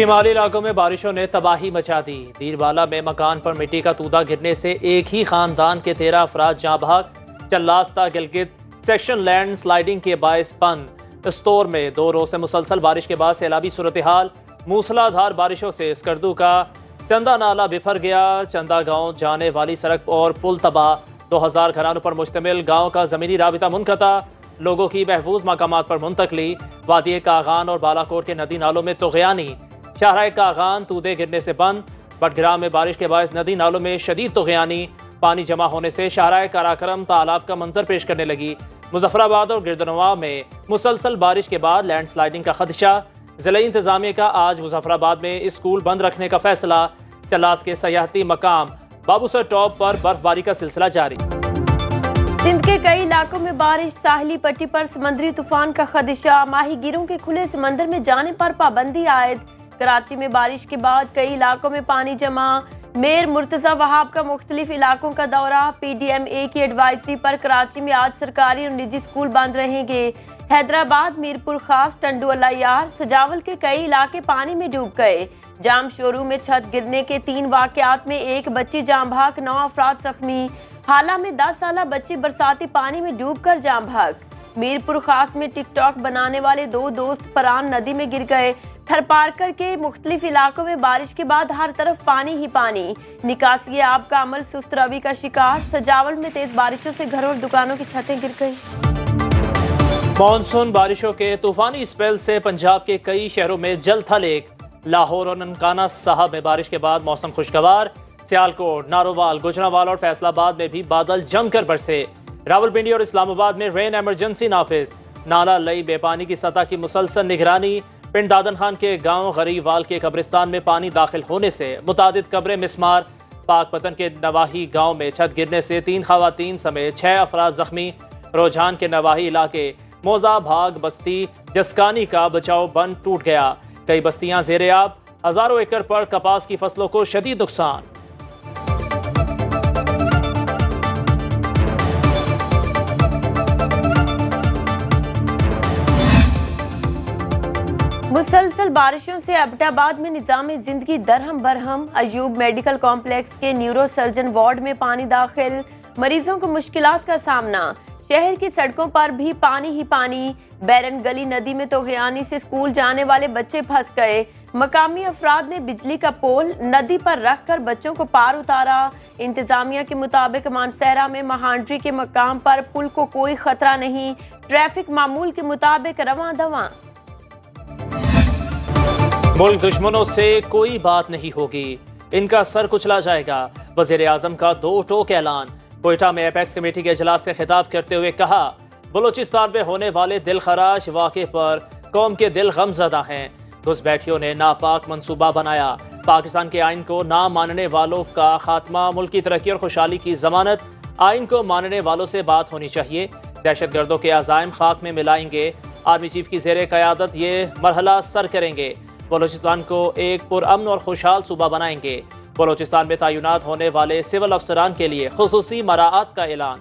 شمالی علاقوں میں بارشوں نے تباہی مچا دی۔ بیروالا میں مکان پر مٹی کا تودا گرنے سے ایک ہی خاندان کے 13 افراد جاں بحق۔ چلاستہ گلگت سیکشن لینڈ سلائیڈنگ کے باعث بند۔ استور میں 2 روز سے مسلسل بارش کے بعد سیلابی صورتحال۔ موسلا دھار بارشوں سے اسکردو کا چندہ نالہ بفر گیا۔ چندہ گاؤں جانے والی سڑک اور پل تباہ۔ 2000 گھرانوں پر مشتمل گاؤں کا زمینی رابطہ منقطع۔ لوگوں کی محفوظ مقامات پر منتقلی۔ وادی کاغان اور بالاکوٹ کے ندی نالوں میں طغیانی۔ شاہراہ کاغان تودے گرنے سے بند۔ بٹگرام میں بارش کے باعث ندی نالوں میں شدید طغیانی۔ پانی جمع ہونے سے شاہراہ کاراکرم تالاب کا منظر پیش کرنے لگی۔ مظفر آباد اور گردنواں میں مسلسل بارش کے بعد لینڈ سلائیڈنگ کا خدشہ۔ ضلعی انتظامیہ کا آج مظفر آباد میں اسکول بند رکھنے کا فیصلہ۔ چلاس کے سیاحتی مقام بابو سر ٹاپ پر برف باری کا سلسلہ جاری۔ سندھ کے کئی علاقوں میں بارش، ساحلی پٹی پر سمندری طوفان کا خدشہ۔ ماہی گیروں کے کھلے سمندر میں جانے پر پابندی عائد۔ کراچی میں بارش کے بعد کئی علاقوں میں پانی جمع۔ میئر مرتضی وہاب کا مختلف علاقوں کا دورہ۔ پی ڈی ایم اے کی ایڈوائزری پر کراچی میں آج سرکاری اور نجی اسکول بند رہیں گے۔ حیدرآباد، میرپور خاص، ٹنڈو اللہ یار، سجاول کے کئی علاقے پانی میں ڈوب گئے۔ جام شوروم میں چھت گرنے کے 3 واقعات میں 1 بچی جاں بحق، 9 افراد زخمی۔ حالہ میں 10 سالہ بچی برساتی پانی میں ڈوب کر جاں بحق۔ میرپور خاص میں ٹک ٹاک بنانے والے 2 دوست پران ندی میں گر گئے۔ تھرپارکر کے مختلف علاقوں میں بارش کے بعد ہر طرف پانی ہی پانی۔ نکاسی آب کا عمل سست روی کا شکار۔ سجاول میں تیز بارشوں سے گھروں اور دکانوں کی چھتیں گر گئی۔ مانسون بارشوں کے طوفانی اسپیل سے پنجاب کے کئی شہروں میں جل تھل ایک۔ لاہور اور ننکانہ صاحب میں بارش کے بعد موسم خوشگوار۔ سیالکوٹ، نارووال، گوجرانوال اور فیصل آباد میں بھی بادل جم کر برسے۔ راولپنڈی اور اسلام آباد میں رین ایمرجنسی نافذ۔ نالہ لئی بے پانی کی سطح کی مسلسل نگرانی۔ پنڈ دادن خان کے گاؤں غریب وال کے قبرستان میں پانی داخل ہونے سے متعدد قبریں مسمار۔ پاک پتن کے نواحی گاؤں میں چھت گرنے سے 3 خواتین سمیت 6 افراد زخمی۔ روجھان کے نواحی علاقے موزہ بھاگ بستی جسکانی کا بچاؤ بند ٹوٹ گیا۔ کئی بستیاں زیر آب۔ ہزاروں ایکڑ پر کپاس کی فصلوں کو شدید نقصان۔ مسلسل بارشوں سے ایبٹ آباد میں نظام زندگی درہم برہم۔ ایوب میڈیکل کمپلیکس کے نیورو سرجن وارڈ میں پانی داخل۔ مریضوں کو مشکلات کا سامنا۔ شہر کی سڑکوں پر بھی پانی ہی پانی۔ بیرن گلی ندی میں طغیانی سے اسکول جانے والے بچے پھنس گئے۔ مقامی افراد نے بجلی کا پول ندی پر رکھ کر بچوں کو پار اتارا۔ انتظامیہ کے مطابق مانسہرہ میں مہانڈری کے مقام پر پل کو کوئی خطرہ نہیں۔ ٹریفک معمول کے مطابق رواں دواں۔ ملک دشمنوں سے کوئی بات نہیں ہوگی، ان کا سر کچلا جائے گا۔ وزیر اعظم کا 2 ٹوک اعلان۔ کوئٹہ میں ایپیکس کمیٹی کے اجلاس سے خطاب کرتے ہوئے کہا، بلوچستان میں ہونے والے دل خراش واقعے پر قوم کے دل غم زدہ ہیں۔ گھس بیٹھیوں نے ناپاک منصوبہ بنایا۔ پاکستان کے آئین کو نہ ماننے والوں کا خاتمہ ملکی ترقی اور خوشحالی کی ضمانت۔ آئین کو ماننے والوں سے بات ہونی چاہیے۔ دہشت گردوں کے عزائم خاک میں ملائیں گے۔ آرمی چیف کی زیر قیادت یہ مرحلہ سر کریں گے۔ بلوچستان کو ایک پرامن اور خوشحال صوبہ بنائیں گے۔ بلوچستان میں تعینات ہونے والے سول افسران کے لیے خصوصی مراعات کا اعلان۔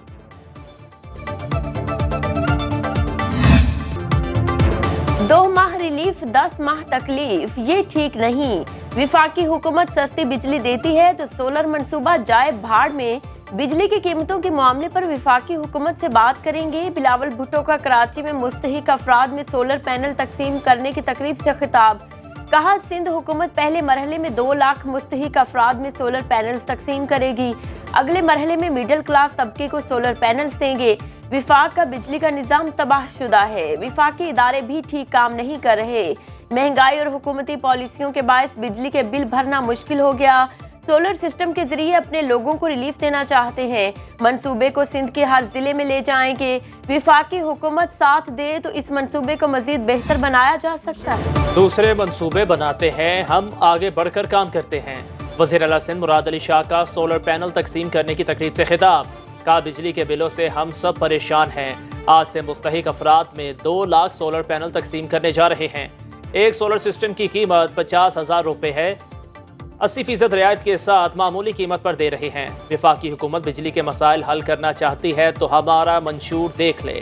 2 ماہ ریلیف، 10 ماہ تکلیف، یہ ٹھیک نہیں۔ وفاقی حکومت سستی بجلی دیتی ہے تو سولر منصوبہ جائے بھاڑ میں۔ بجلی کی قیمتوں کے معاملے پر وفاقی حکومت سے بات کریں گے۔ بلاول بھٹو کا کراچی میں مستحق افراد میں سولر پینل تقسیم کرنے کی تقریب سے خطاب۔ کہا، سندھ حکومت پہلے مرحلے میں 2 لاکھ مستحق افراد میں سولر پینلز تقسیم کرے گی۔ اگلے مرحلے میں مڈل کلاس طبقے کو سولر پینلز دیں گے۔ وفاق کا بجلی کا نظام تباہ شدہ ہے۔ وفاقی ادارے بھی ٹھیک کام نہیں کر رہے۔ مہنگائی اور حکومتی پالیسیوں کے باعث بجلی کے بل بھرنا مشکل ہو گیا۔ سولر سسٹم کے ذریعے اپنے لوگوں کو ریلیف دینا چاہتے ہیں۔ منصوبے کو سندھ کے ہر ضلع میں لے جائیں گے۔ وفاقی حکومت ساتھ دے تو اس منصوبے کو مزید بہتر بنایا جا سکتا ہے۔ دوسرے منصوبے بناتے ہیں، ہم آگے بڑھ کر کام کرتے ہیں۔ وزیر اعلیٰ سندھ مراد علی شاہ کا سولر پینل تقسیم کرنے کی تقریب سے خطاب۔ کہا، بجلی کے بلوں سے ہم سب پریشان ہیں۔ آج سے مستحق افراد میں 2 لاکھ سولر پینل تقسیم کرنے جا رہے ہیں۔ ایک سولر سسٹم کی قیمت 50,000 روپے ہے۔ 80% رعایت کے ساتھ معمولی قیمت پر دے رہے ہیں۔ وفاقی حکومت بجلی کے مسائل حل کرنا چاہتی ہے تو ہمارا منشور دیکھ لے۔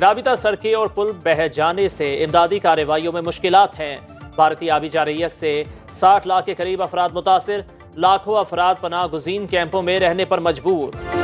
رابطہ سڑکیں اور پل بہہ جانے سے امدادی کارروائیوں میں مشکلات ہیں۔ بھارتی آبی جارحیت سے 60 لاکھ کے قریب افراد متاثر، لاکھوں افراد پناہ گزین کیمپوں میں رہنے پر مجبور۔